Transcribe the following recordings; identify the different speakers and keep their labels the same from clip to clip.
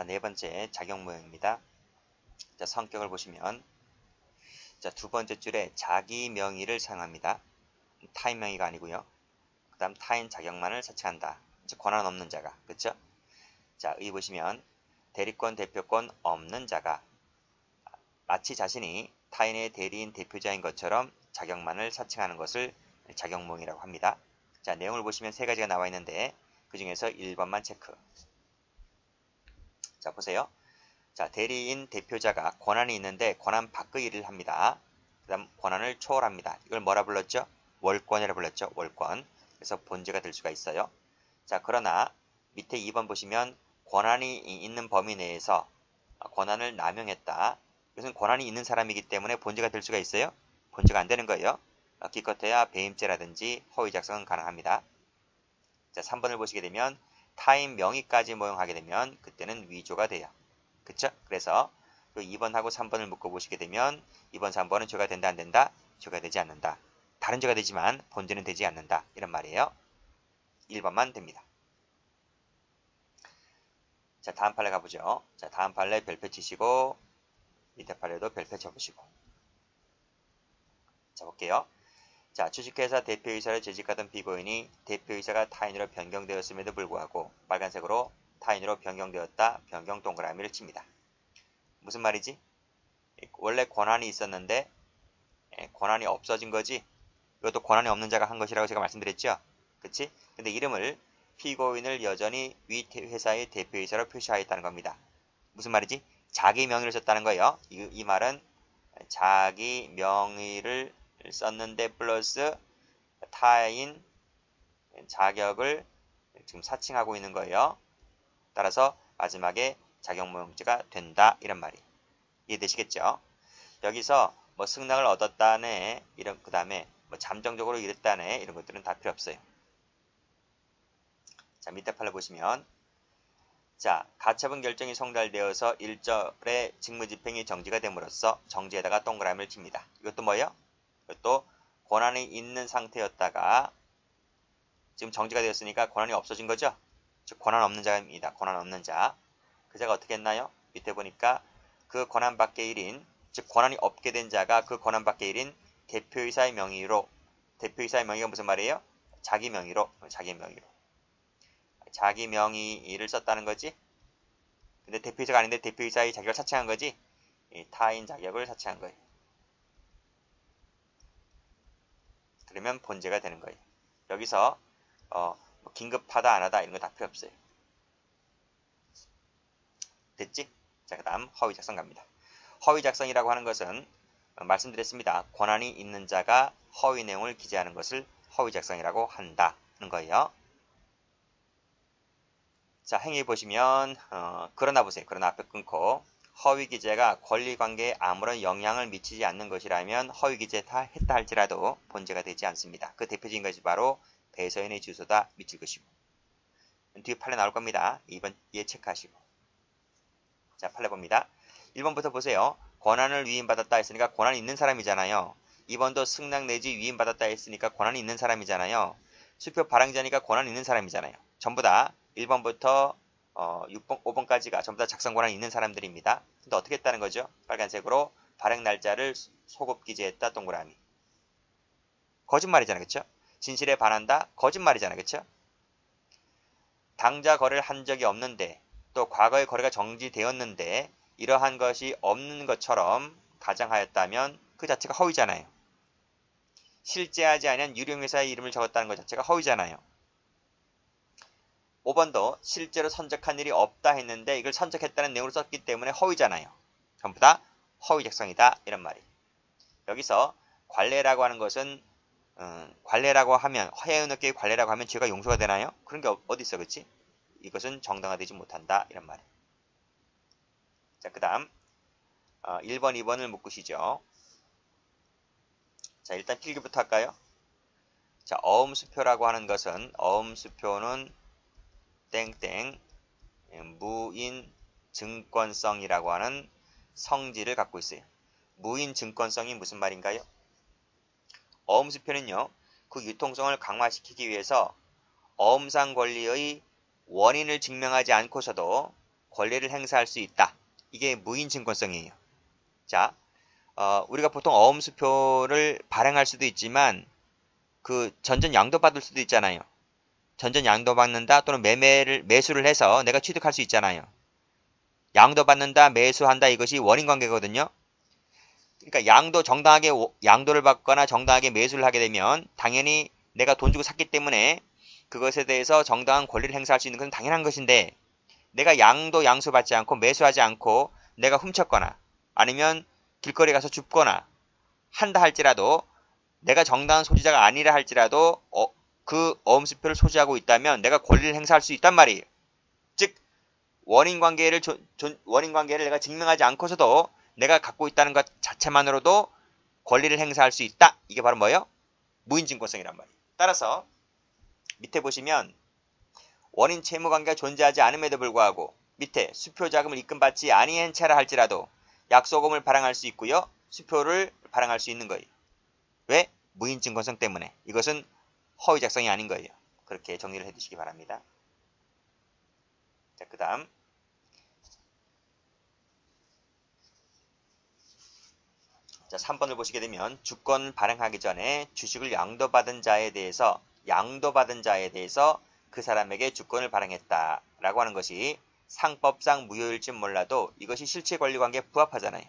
Speaker 1: 자, 네 번째 작용 모형입니다. 자, 성격을 보시면 자, 두 번째 줄에 자기 명의를 사용합니다. 타인 명의가 아니고요. 그 다음 타인 자격만을 사칭한다. 즉 권한 없는 자가. 그쵸? 자, 여기 보시면 대리권, 대표권 없는 자가 마치 자신이 타인의 대리인, 대표자인 것처럼 자격만을 사칭하는 것을 작용모형이라고 합니다. 자, 내용을 보시면 세 가지가 나와 있는데 그 중에서 1번만 체크. 자, 보세요. 자, 대리인, 대표자가 권한이 있는데 권한 밖의 일을 합니다. 그 다음 권한을 초월합니다. 이걸 뭐라 불렀죠? 월권이라 불렀죠. 월권. 그래서 본죄가 될 수가 있어요. 자, 그러나 밑에 2번 보시면 권한이 있는 범위 내에서 권한을 남용했다. 이것은 권한이 있는 사람이기 때문에 본죄가 될 수가 있어요? 본죄가 안 되는 거예요. 기껏해야 배임죄라든지 허위작성은 가능합니다. 자, 3번을 보시게 되면 타인 명의까지 모형하게 되면 그때는 위조가 돼요. 그쵸? 그래서 그 2번하고 3번을 묶어보시게 되면 2번, 3번은 죄가 된다, 안 된다? 죄가 되지 않는다. 다른 죄가 되지만 본죄는 되지 않는다. 이런 말이에요. 1번만 됩니다. 자, 다음 판례 가보죠. 자, 다음 판례 별표 치시고 밑에 판례도 별표 쳐보시고. 자, 볼게요. 자, 주식회사 대표이사를 재직하던 피고인이 대표이사가 타인으로 변경되었음에도 불구하고 빨간색으로 타인으로 변경되었다. 변경 동그라미를 칩니다. 무슨 말이지? 원래 권한이 있었는데 권한이 없어진 거지. 이것도 권한이 없는 자가 한 것이라고 제가 말씀드렸죠. 그치? 근데 이름을 피고인을 여전히 위 회사의 대표이사로 표시하였다는 겁니다. 무슨 말이지? 자기 명의를 썼다는 거예요. 이 말은 자기 명의를 썼는데 플러스 타인 자격을 지금 사칭하고 있는 거예요. 따라서 마지막에 작용모형죄가 된다. 이런 말이 이해되시겠죠? 여기서 뭐 승낙을 얻었다네, 이런, 그 다음에 뭐 잠정적으로 이랬다네, 이런 것들은 다 필요 없어요. 자, 밑에 판을 보시면 자, 가처분 결정이 송달되어서 1절의 직무집행이 정지가 됨으로써 정지에다가 동그라미를 칩니다. 이것도 뭐예요? 이것도 권한이 있는 상태였다가 지금 정지가 되었으니까 권한이 없어진 거죠? 즉 권한 없는 자입니다. 권한 없는 자. 그 자가 어떻게 했나요? 밑에 보니까 그 권한 밖의 일인, 즉 권한이 없게 된 자가 그 권한 밖의 일인 대표이사의 명의로, 대표이사의 명의가 무슨 말이에요? 자기 명의로 자기 명의를 썼다는 거지. 근데 대표이사가 아닌데 대표이사의 자격을 사칭한 거지. 타인 자격을 사칭한 거예요. 그러면 본죄가 되는 거예요. 여기서 뭐 긴급하다 안 하다 이런 거 다 필요 없어요. 됐지? 자, 그 다음 허위작성 갑니다. 허위작성이라고 하는 것은 말씀드렸습니다. 권한이 있는 자가 허위 내용을 기재하는 것을 허위작성이라고 한다는 거예요. 자, 행위 보시면 그러나 보세요. 그러나 앞에 끊고 허위 기재가 권리관계에 아무런 영향을 미치지 않는 것이라면 허위 기재다 했다 할지라도 본죄가 되지 않습니다. 그 대표적인 것이 바로 배서인의 주소다 미칠 것이고. 뒤에 판례 나올 겁니다. 2번 예 체크하시고. 자, 판례 봅니다. 1번부터 보세요. 권한을 위임받았다 했으니까 권한이 있는 사람이잖아요. 2번도 승낙 내지 위임받았다 했으니까 권한이 있는 사람이잖아요. 수표 발행자니까 권한이 있는 사람이잖아요. 전부 다 1번부터 6번, 5번까지가 전부 다 작성 권한이 있는 사람들입니다. 근데 어떻게 했다는 거죠? 빨간색으로 발행 날짜를 소급 기재했다. 동그라미. 거짓말이잖아요. 그쵸? 진실에 반한다. 거짓말이잖아요. 그쵸? 당자 거래를 한 적이 없는데 또 과거의 거래가 정지되었는데 이러한 것이 없는 것처럼 가정하였다면 그 자체가 허위잖아요. 실제하지 않은 유령회사의 이름을 적었다는 것 자체가 허위잖아요. 5번도 실제로 선적한 일이 없다 했는데 이걸 선적했다는 내용으로 썼기 때문에 허위잖아요. 전부 다 허위작성이다 이런 말이. 여기서 관례라고 하는 것은 관례라고 하면 해운업계의 관례라고 하면 죄가 용서가 되나요? 그런 게 어디 있어, 그렇지? 이것은 정당화되지 못한다 이런 말이에요. 자, 그 다음 1번, 2번을 묶으시죠. 자, 일단 필기부터 할까요? 자, 어음수표라고 하는 것은 어음수표는 땡땡 무인 증권성이라고 하는 성질을 갖고 있어요. 무인 증권성이 무슨 말인가요? 어음수표는요, 그 유통성을 강화시키기 위해서 어음상 권리의 원인을 증명하지 않고서도 권리를 행사할 수 있다. 이게 무인증권성이에요. 자, 우리가 보통 어음수표를 발행할 수도 있지만 그 전전 양도받을 수도 있잖아요. 전전 양도받는다 또는 매수를 해서 내가 취득할 수 있잖아요. 양도받는다, 매수한다 이것이 원인관계거든요. 그러니까 정당하게 양도를 받거나 정당하게 매수를 하게 되면 당연히 내가 돈 주고 샀기 때문에 그것에 대해서 정당한 권리를 행사할 수 있는 것은 당연한 것인데 내가 양수받지 않고 매수하지 않고 내가 훔쳤거나 아니면 길거리 가서 줍거나 한다 할지라도 내가 정당한 소지자가 아니라 할지라도 그 어음수표를 소지하고 있다면 내가 권리를 행사할 수 있단 말이에요. 즉 원인관계를 내가 증명하지 않고서도 내가 갖고 있다는 것 자체만으로도 권리를 행사할 수 있다. 이게 바로 뭐예요? 무인증권성이란 말이에요. 따라서 밑에 보시면 원인 채무관계가 존재하지 않음에도 불구하고 밑에 수표자금을 입금받지 아니한 채라 할지라도 약소금을 발행할 수 있고요. 수표를 발행할 수 있는 거예요. 왜? 무인증권성 때문에. 이것은 허위작성이 아닌 거예요. 그렇게 정리를 해두시기 바랍니다. 자, 그 다음 자, 3번을 보시게 되면 주권 발행하기 전에 주식을 양도받은 자에 대해서 그 사람에게 주권을 발행했다라고 하는 것이 상법상 무효일지 몰라도 이것이 실체권리관계에 부합하잖아요.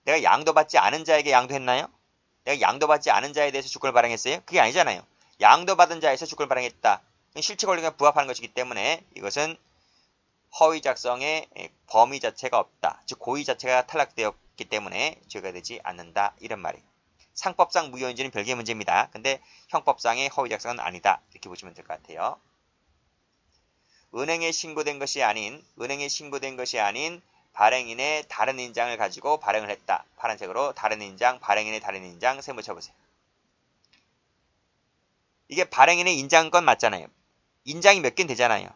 Speaker 1: 내가 양도받지 않은 자에게 양도했나요? 내가 양도받지 않은 자에 대해서 주권을 발행했어요? 그게 아니잖아요. 양도받은 자에서 주권을 발행했다. 실체권리관계에 부합하는 것이기 때문에 이것은 허위작성의 범위 자체가 없다. 즉 고의 자체가 탈락되었기 때문에 죄가 되지 않는다. 이런 말이에요. 상법상 무효인지는 별개의 문제입니다. 근데 형법상의 허위작성은 아니다. 이렇게 보시면 될 것 같아요. 은행에 신고된 것이 아닌 발행인의 다른 인장을 가지고 발행을 했다. 파란색으로 다른 인장, 발행인의 다른 인장 세모 쳐보세요. 이게 발행인의 인장건 맞잖아요. 인장이 몇 개는 되잖아요.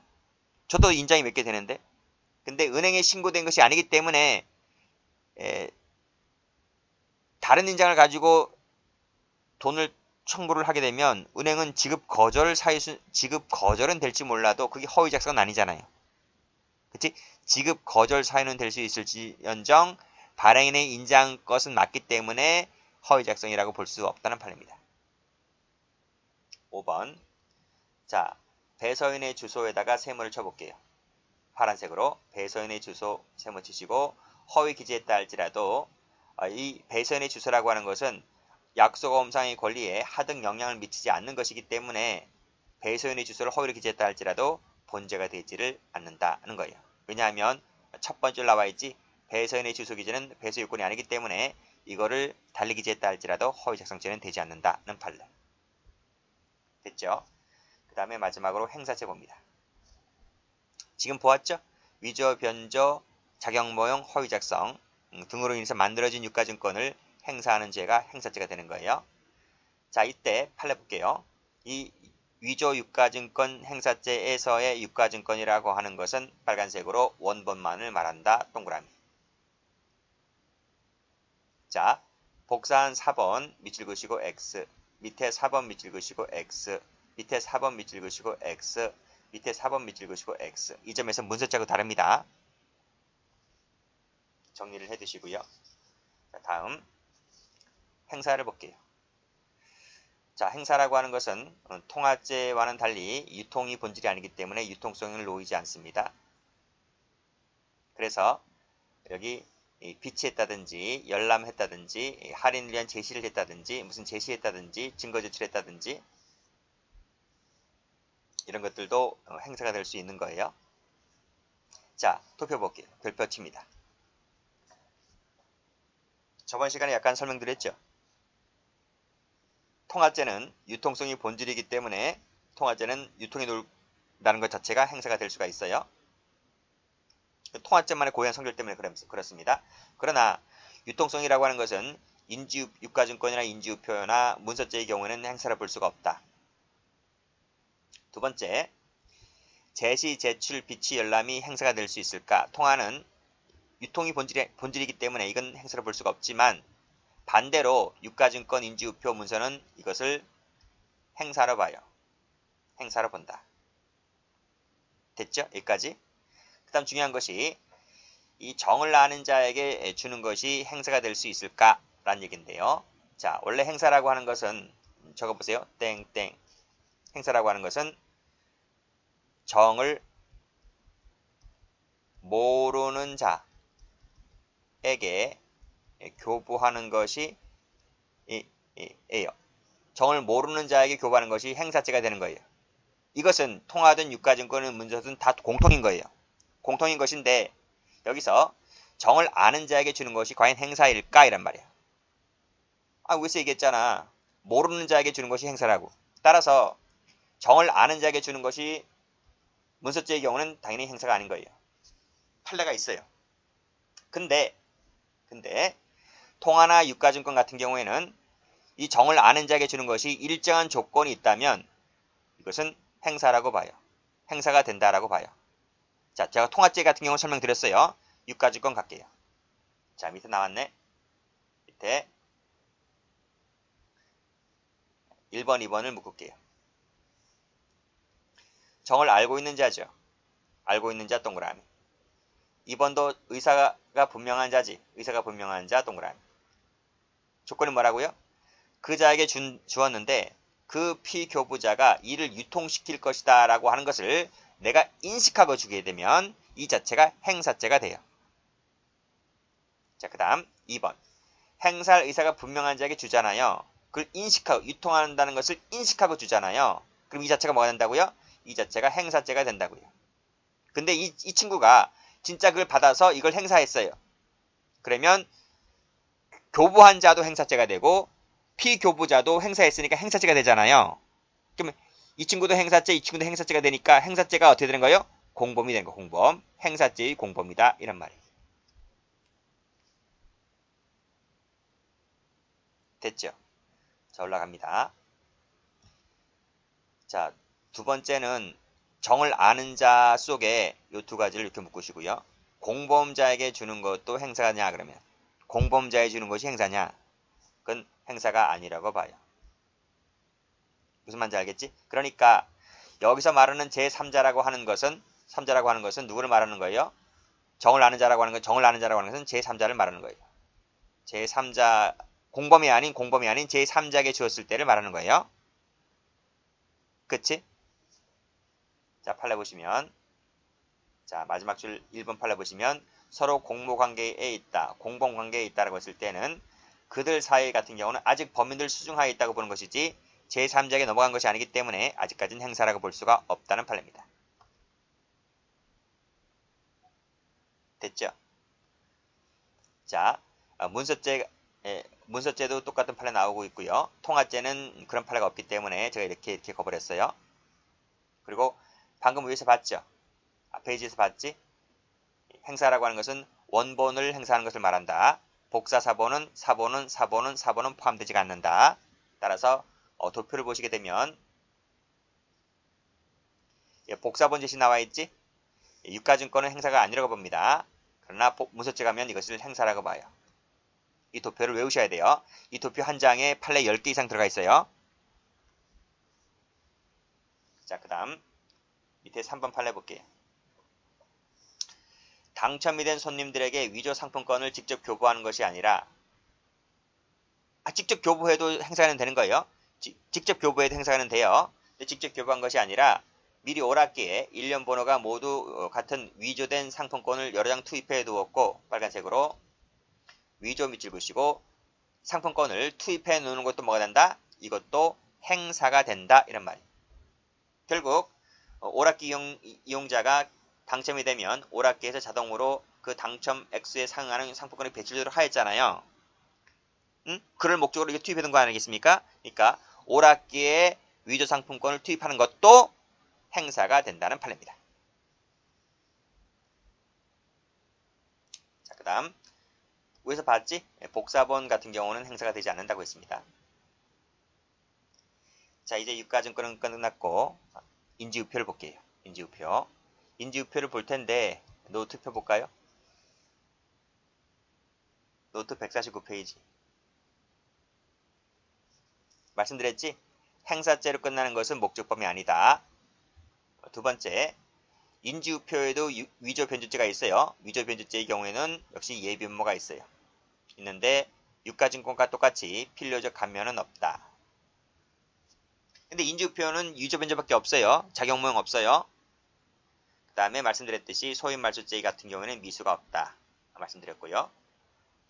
Speaker 1: 저도 인장이 몇 개 되는데 근데 은행에 신고된 것이 아니기 때문에 다른 인장을 가지고 돈을 청구를 하게 되면 은행은 지급 거절은 될지 몰라도 그게 허위작성은 아니잖아요. 그치? 지급 거절 사유는 될 수 있을지언정 발행인의 인장 것은 맞기 때문에 허위작성이라고 볼 수 없다는 판례입니다. 5번 자, 배서인의 주소에다가 세모를 쳐볼게요. 파란색으로 배서인의 주소 세모 치시고 허위 기재했다 할지라도 이 배서인의 주소라고 하는 것은 약소검상의 권리에 하등 영향을 미치지 않는 것이기 때문에 배서인의 주소를 허위로 기재했다 할지라도 본죄가 되지를 않는다는 거예요. 왜냐하면 첫 번째로 나와있지 배서인의 주소 기재는 배서 요건이 아니기 때문에 이거를 달리 기재했다 할지라도 허위작성죄는 되지 않는다는 판례. 됐죠? 그 다음에 마지막으로 행사죄 봅니다. 지금 보았죠? 위조, 변조, 자격모형, 허위작성 등으로 인해서 만들어진 유가증권을 행사하는 죄가 행사죄가 되는 거예요. 자, 이때 판례 볼게요. 이 위조 유가증권 행사죄에서의 유가증권이라고 하는 것은 빨간색으로 원본만을 말한다. 동그라미. 자, 복사한 4번 밑줄 그시고 X, 밑에 4번 밑줄 그시고 X, 밑에 4번 밑줄 그시고 X, 밑에 4번 밑줄 그시고 X. 이 점에서 문서자하고 다릅니다. 정리를 해두시고요. 자, 다음 행사를 볼게요. 자, 행사라고 하는 것은 통화죄와는 달리 유통이 본질이 아니기 때문에 유통성을 놓이지 않습니다. 그래서 여기 비치했다든지 열람했다든지 할인을 위한 제시를 했다든지 무슨 제시했다든지 증거 제출했다든지 이런 것들도 행사가 될 수 있는 거예요. 자, 도표 볼게요. 별표 칩니다. 저번 시간에 약간 설명드렸죠. 통화죄는 유통성이 본질이기 때문에 통화죄는 유통이 논다는 것 자체가 행사가 될 수가 있어요. 통화죄만의 고유한 성질 때문에 그렇습니다. 그러나 유통성이라고 하는 것은 유가증권이나 인지우표나 문서죄의 경우에는 행사를 볼 수가 없다. 두 번째, 제시, 제출, 비치, 열람이 행사가 될 수 있을까? 통화는 유통이 본질이기 때문에 이건 행사를 볼 수가 없지만 반대로 유가증권, 인지우표, 문서는 이것을 행사로 봐요. 행사로 본다. 됐죠? 여기까지. 그 다음 중요한 것이 이 정을 아는 자에게 주는 것이 행사가 될 수 있을까라는 얘기인데요. 자, 원래 행사라고 하는 것은 적어보세요. 땡땡. 행사라고 하는 것은 정을 모르는 자에게 교부하는 것이 예요. 정을 모르는 자에게 교부하는 것이 행사죄가 되는 거예요. 이것은 통화든 유가증권은 문서든 다 공통인 거예요. 공통인 것인데 여기서 정을 아는 자에게 주는 것이 과연 행사일까? 이란 말이야. 위에서 얘기했잖아. 모르는 자에게 주는 것이 행사라고. 따라서 정을 아는 자에게 주는 것이 문서죄의 경우는 당연히 행사가 아닌 거예요. 판례가 있어요. 근데 통화나 유가증권 같은 경우에는 이 정을 아는 자에게 주는 것이 일정한 조건이 있다면 이것은 행사라고 봐요. 행사가 된다라고 봐요. 자, 제가 통화죄 같은 경우 설명드렸어요. 유가증권 갈게요. 자, 밑에 나왔네. 밑에 1번, 2번을 묶을게요. 정을 알고 있는 자죠. 알고 있는 자 동그라미. 2번도 의사가 분명한 자지. 의사가 분명한 자 동그라미. 조건이 뭐라고요? 그 자에게 주었는데 그 피교부자가 이를 유통시킬 것이다 라고 하는 것을 내가 인식하고 주게 되면 이 자체가 행사죄가 돼요. 자, 그 다음 2번. 행사할 의사가 분명한 자에게 주잖아요. 그걸 인식하고 유통한다는 것을 인식하고 주잖아요. 그럼 이 자체가 뭐가 된다고요? 이 자체가 행사죄가 된다고요. 근데 이 친구가 진짜 그걸 받아서 이걸 행사했어요. 그러면 교부한 자도 행사죄가 되고 피교부자도 행사했으니까 행사죄가 되잖아요. 그러면 이 친구도 행사죄, 이 친구도 행사죄가 되니까 행사죄가 어떻게 되는 거예요? 공범이 되는 거. 공범. 행사죄의 공범이다. 이런 말이에요. 됐죠? 자, 올라갑니다. 자, 두 번째는 정을 아는 자 속에 이 두 가지를 이렇게 묶으시고요. 공범자에게 주는 것도 행사냐 그러면 공범자에 주는 것이 행사냐? 그건 행사가 아니라고 봐요. 무슨 말인지 알겠지? 그러니까 여기서 말하는 제3자라고 하는 것은 누구를 말하는 거예요? 정을 아는 자라고 하는 것은 제3자를 말하는 거예요. 제3자 공범이 아닌 제3자에게 주었을 때를 말하는 거예요. 그치? 자, 판례 보시면 자, 마지막 줄 1번 판례 보시면 서로 공모관계에 있다, 공범관계에 있다라고 했을 때는 그들 사이 같은 경우는 아직 범인들 수중하에 있다고 보는 것이지 제3자에게 넘어간 것이 아니기 때문에 아직까지는 행사라고 볼 수가 없다는 판례입니다. 됐죠? 자, 문서죄도 똑같은 판례 나오고 있고요. 통화죄는 그런 판례가 없기 때문에 제가 이렇게 거버렸어요. 그리고 방금 위에서 봤죠? 페이지에서 봤지? 행사라고 하는 것은 원본을 행사하는 것을 말한다. 복사사본은 사본은 포함되지 않는다. 따라서 도표를 보시게 되면 복사본 제시 나와 있지? 유가증권은 행사가 아니라고 봅니다. 그러나 문서죄 가면 이것을 행사라고 봐요. 이 도표를 외우셔야 돼요. 이 도표 한 장에 판례 10개 이상 들어가 있어요. 자, 그 다음 밑에 3번 판례 볼게요. 당첨이 된 손님들에게 위조 상품권을 직접 교부하는 것이 아니라 직접 교부해도 행사는 되는 거예요. 직접 교부해도 행사는 돼요. 근데 직접 교부한 것이 아니라 미리 오락기에 일련 번호가 모두 같은 위조된 상품권을 여러 장 투입해 두었고 빨간색으로 위조 밑줄 그으시고 상품권을 투입해 놓는 것도 뭐가 된다? 이것도 행사가 된다. 이런 말이에요. 결국 오락기 이용자가 당첨이 되면 오락기에서 자동으로 그 당첨 액수에 상응하는 상품권이 배출되도록 하였잖아요. 그럴 목적으로 이거 투입해 둔 거 아니겠습니까? 그러니까 오락기에 위조 상품권을 투입하는 것도 행사가 된다는 판례입니다. 자, 그 다음 위에서 봤지? 복사본 같은 경우는 행사가 되지 않는다고 했습니다. 자, 이제 유가증권은 끝났고 인지우표를 볼게요. 인지우표를 볼 텐데 노트표 볼까요? 노트 149페이지. 말씀드렸지? 행사죄로 끝나는 것은 목적범이 아니다. 두 번째, 인지우표에도 위조 변조죄가 있어요. 위조 변조죄의 경우에는 역시 예비음모가 있어요. 있는데 유가증권과 똑같이 필요적 감면은 없다. 근데 인지우표는 위조 변조밖에 없어요. 작용모형 없어요. 그 다음에 말씀드렸듯이 소인말소죄 같은 경우에는 미수가 없다. 말씀드렸고요.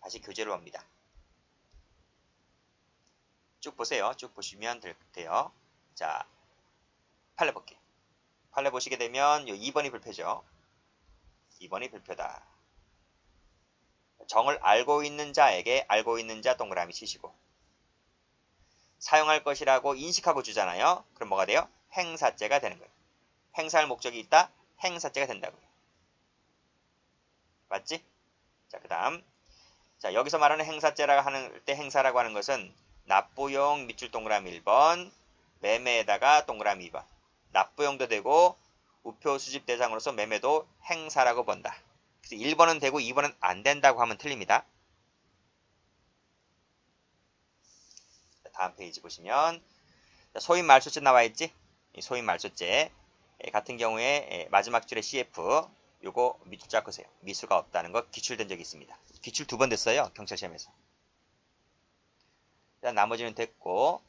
Speaker 1: 다시 교재로 옵니다. 쭉 보세요. 쭉 보시면 돼요. 자, 판례 볼게요. 판례 보시게 되면 2번이 불표죠. 2번이 불표다. 정을 알고 있는 자에게 알고 있는 자 동그라미 치시고 사용할 것이라고 인식하고 주잖아요. 그럼 뭐가 돼요? 행사죄가 되는 거예요. 행사할 목적이 있다? 행사죄가 된다고요. 맞지? 자, 그 다음. 자, 여기서 말하는 행사죄라고 하는 때 행사라고 하는 것은 납부용 밑줄 동그라미 1번, 매매에다가 동그라미 2번. 납부용도 되고 우표 수집 대상으로서 매매도 행사라고 본다. 그래서 1번은 되고 2번은 안 된다고 하면 틀립니다. 자, 다음 페이지 보시면 소인 말소죄 나와 있지? 이 소인 말소죄 같은 경우에 마지막 줄에 CF 요거 밑줄 잡으세요. 미수가 없다는 거 기출된 적이 있습니다. 기출 2번 됐어요. 경찰 시험에서. 나머지는 됐고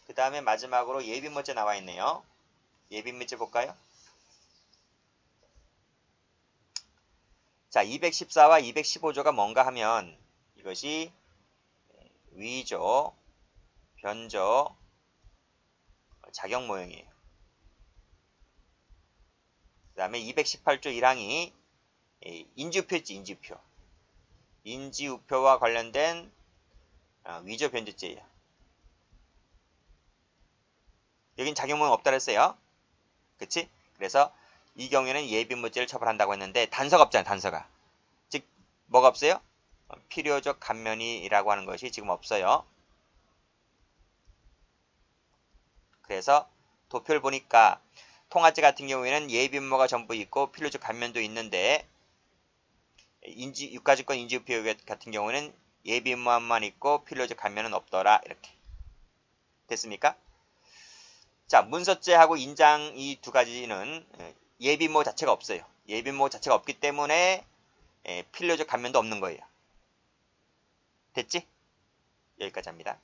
Speaker 1: 그 다음에 마지막으로 예비모죄 나와 있네요. 예비모죄 볼까요? 자, 214와 215조가 뭔가 하면 이것이 위조, 변조, 작용 모형이에요. 그 다음에 218조 1항이 인지우표 있지, 인지우표. 인지우표와 관련된 위조 변조죄예요. 여긴 작용 모형 없다 그랬어요. 그치? 그래서 이 경우에는 예비무죄를 처벌한다고 했는데 단서가 없잖아요. 단서가. 즉 뭐가 없어요? 필요적 감면이라고 하는 것이 지금 없어요. 그래서 도표를 보니까 통화죄 같은 경우에는 예비음모가 전부 있고 필요적 감면도 있는데 유가증권 인지우표 같은 경우에는 예비음모만 있고 필요적 감면은 없더라. 이렇게 됐습니까? 자, 문서죄하고 인장 이 두 가지는 예비음모 자체가 없어요. 예비음모 자체가 없기 때문에 필요적 감면도 없는 거예요. 됐지? 여기까지 합니다.